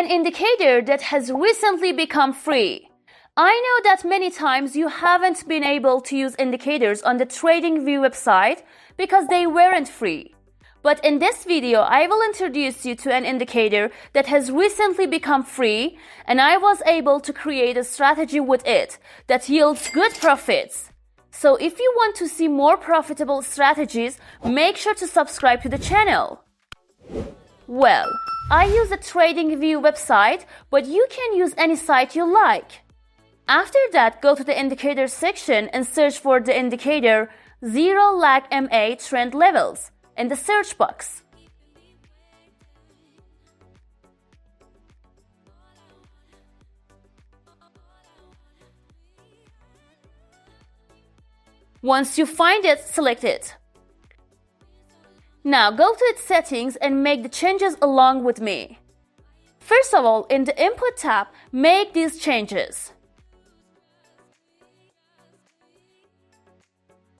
an indicator that has recently become free. I know that many times you haven't been able to use indicators on the Tradingview website because they weren't free. But in this video, I will introduce you to an indicator that has recently become free, and I was able to create a strategy with it that yields good profits. So if you want to see more profitable strategies, make sure to subscribe to the channel. Well, I use a Tradingview website, but you can use any site you like. After that, go to the indicator section and search for the indicator 0 lag MA trend levels in the search box. Once you find it, select it. Now go to its settings and make the changes along with me. First of all, in the Input tab, make these changes.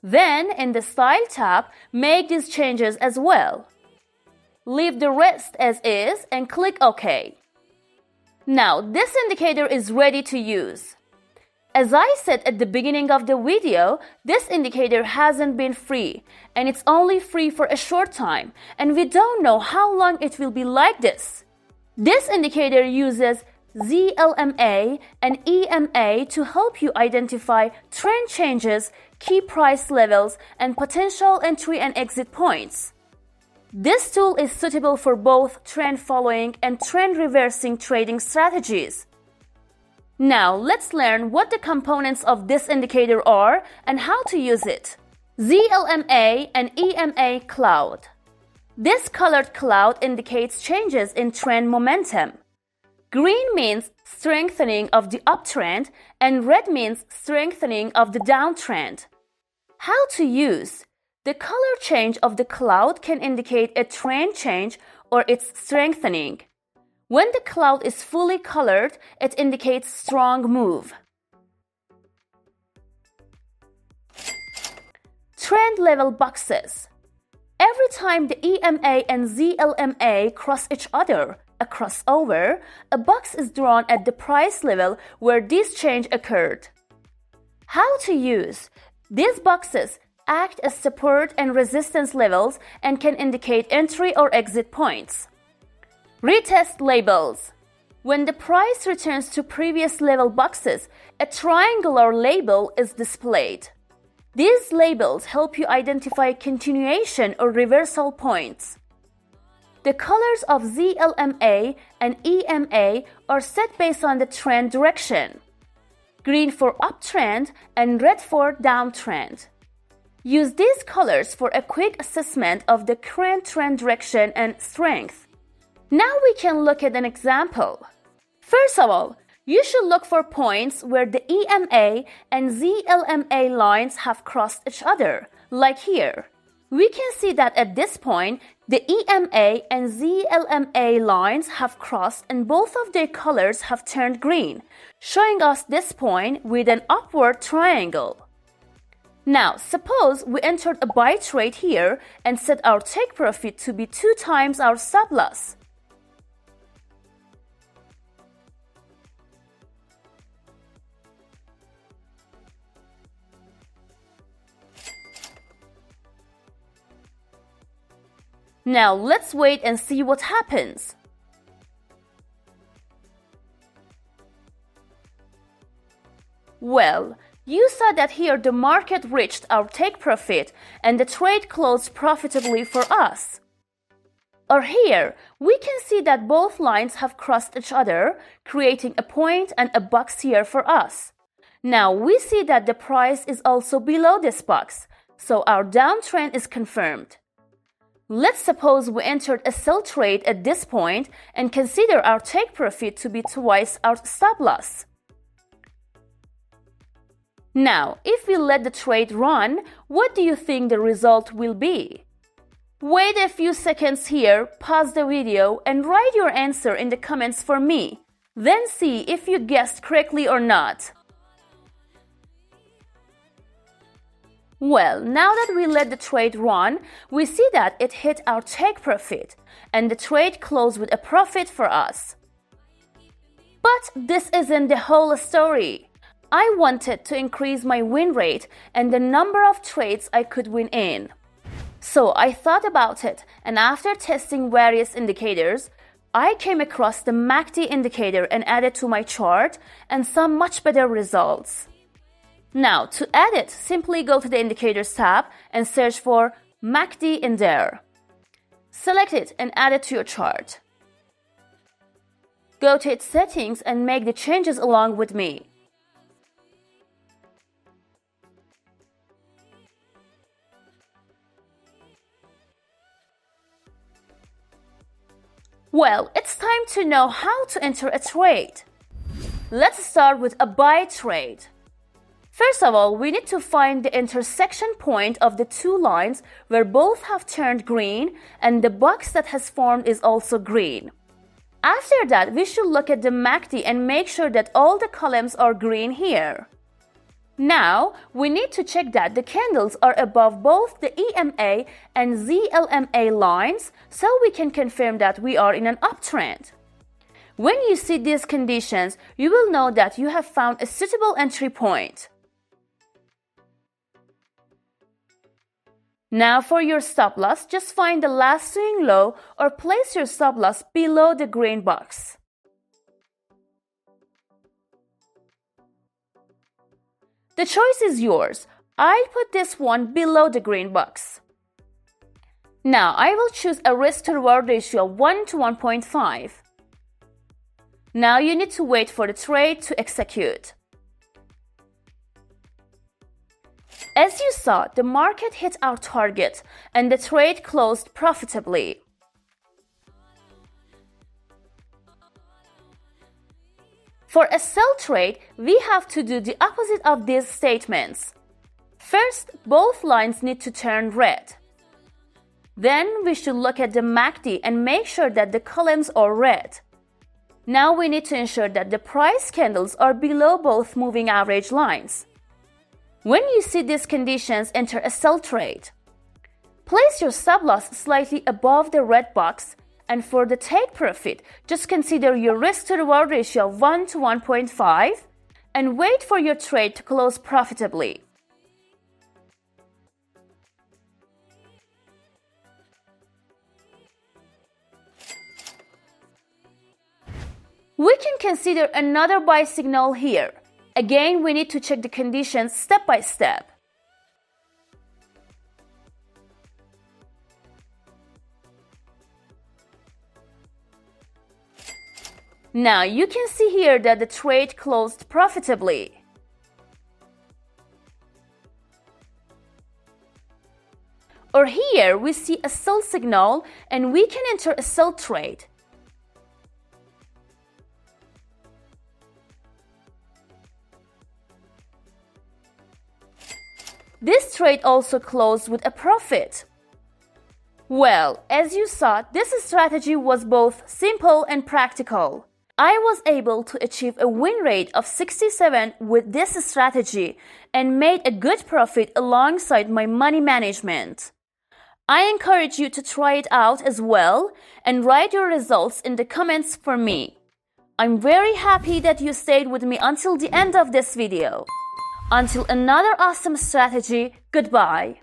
Then, in the Style tab, make these changes as well. Leave the rest as is and click OK. Now, this indicator is ready to use. As I said at the beginning of the video, this indicator hasn't been free, and it's only free for a short time, and we don't know how long it will be like this. This indicator uses ZLMA and EMA to help you identify trend changes, key price levels, and potential entry and exit points. This tool is suitable for both trend following and trend reversing trading strategies. Now, let's learn what the components of this indicator are and how to use it. ZLMA and EMA cloud. This colored cloud indicates changes in trend momentum. Green means strengthening of the uptrend and red means strengthening of the downtrend. How to use? The color change of the cloud can indicate a trend change or its strengthening. When the cloud is fully colored, it indicates strong move. Trend level boxes. Every time the EMA and ZLMA cross each other, a crossover, a box is drawn at the price level where this change occurred. How to use? These boxes act as support and resistance levels and can indicate entry or exit points. Retest labels. When the price returns to previous level boxes, a triangular label is displayed. These labels help you identify continuation or reversal points. The colors of ZLMA and EMA are set based on the trend direction. Green for uptrend and red for downtrend. Use these colors for a quick assessment of the current trend direction and strength. Now we can look at an example. First of all, you should look for points where the EMA and ZLMA lines have crossed each other, like here. We can see that at this point, the EMA and ZLMA lines have crossed and both of their colors have turned green, showing us this point with an upward triangle. Now, suppose we entered a buy trade here and set our take profit to be 2 times our stop loss. Now let's wait and see what happens. Well, you saw that here the market reached our take profit and the trade closed profitably for us. Or here, we can see that both lines have crossed each other, creating a point and a box here for us. Now we see that the price is also below this box, so our downtrend is confirmed. Let's suppose we entered a sell trade at this point and consider our take profit to be twice our stop loss. Now, if we let the trade run, what do you think the result will be? Wait a few seconds here, pause the video, and write your answer in the comments for me. Then see if you guessed correctly or not. Well, now that we let the trade run, we see that it hit our take profit, and the trade closed with a profit for us. But this isn't the whole story. I wanted to increase my win rate and the number of trades I could win in. So I thought about it, and after testing various indicators, I came across the MACD indicator and added to my chart and saw much better results. Now, to add it, simply go to the Indicators tab and search for MACD in there. Select it and add it to your chart. Go to its settings and make the changes along with me. Well, it's time to know how to enter a trade. Let's start with a buy trade. First of all, we need to find the intersection point of the two lines where both have turned green and the box that has formed is also green. After that, we should look at the MACD and make sure that all the columns are green here. Now, we need to check that the candles are above both the EMA and ZLMA lines so we can confirm that we are in an uptrend. When you see these conditions, you will know that you have found a suitable entry point. Now for your stop loss, just find the last swing low or place your stop loss below the green box. The choice is yours. I'll put this one below the green box. Now I will choose a risk to reward ratio of 1 to 1.5. Now you need to wait for the trade to execute. As you saw, the market hit our target and the trade closed profitably. For a sell trade, we have to do the opposite of these statements. First, both lines need to turn red. Then we should look at the MACD and make sure that the columns are red. Now we need to ensure that the price candles are below both moving average lines. When you see these conditions, enter a sell trade. Place your stop loss slightly above the red box, and for the take profit, just consider your risk to reward ratio of 1 to 1.5 and wait for your trade to close profitably. We can consider another buy signal here. Again, we need to check the conditions step by step. Now you can see here that the trade closed profitably. Or here we see a sell signal and we can enter a sell trade. This trade also closed with a profit. Well, as you saw, this strategy was both simple and practical. I was able to achieve a win rate of 67 with this strategy and made a good profit alongside my money management. I encourage you to try it out as well and write your results in the comments for me. I'm very happy that you stayed with me until the end of this video. Until another awesome strategy, goodbye.